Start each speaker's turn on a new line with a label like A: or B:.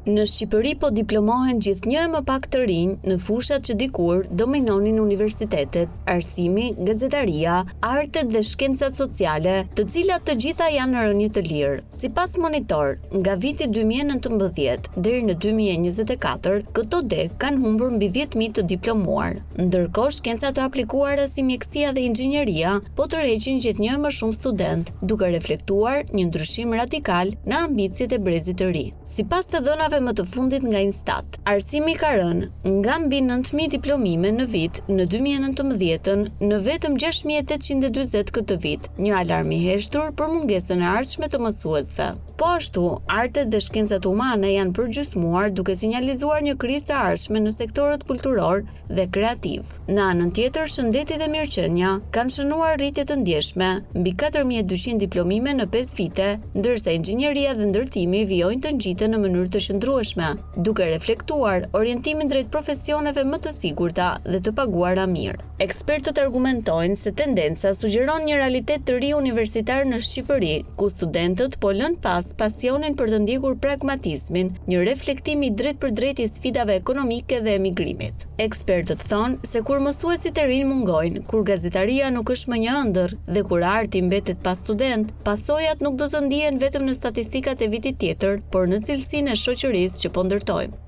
A: Në Shqipëri po diplomohen gjithnjë e më pak të rinj në fushat që dikur dominonin universitetet, arsimi, gazetaria, artet dhe shkencat sociale, të cilat të gjitha janë në rënje të lirë. Sipas Monitor, nga viti 2019 deri në 2024, këto deg kanë humbur mbi 10.000 të diplomuar. Ndërkohë, shkencat të aplikuara si mjekësia dhe inxhinieria po tërheqin gjithnjë më shumë student, duke reflektuar një ndryshim radikal në ambicjet e brezit të ri. Sipas të dhënave më të fundit nga Instat, arsimi ka rënë nga mbi 9.000 diplomime në vit në 2019 në vetëm 6.840 këtë vit, një alarm i heshtur për mungesën e ardhshme të mësuesve. Po ashtu, artet dhe shkencat humane janë përgjysmuar duke sinjalizuar një krizë të ardhshme në sektorët kulturor dhe kreativ. Në anën tjetër, shëndeti dhe mirëqenia kanë shënuar rritje të ndjeshme, mbi 4.200 diplomime në 5 vite, ndërsa inxhinieria dhe ndërtimi vijojnë të ngjiten në mënyrë të qëndrueshme, duke reflektuar orientimin drejt profesioneve më të sigurta dhe të paguara mirë. Ekspertët argumentojnë se tendenca sugjeron një realitet të ri universitar në Shqipëri, ku studentët po lënë pas pasionin për të ndjekur pragmatizmin, një reflektim i drejt për drejt i sfidave ekonomike dhe emigrimit. Ekspertët thonë se kur mësuesit e rinj mungojnë, kur gazetaria nuk është më një ëndër dhe kur arti mbetet pa student, pasojat nuk do të ndihen vetëm në statistikat e vitit tjetër, por në cilësinë e shoqërisë që po ndërtojmë.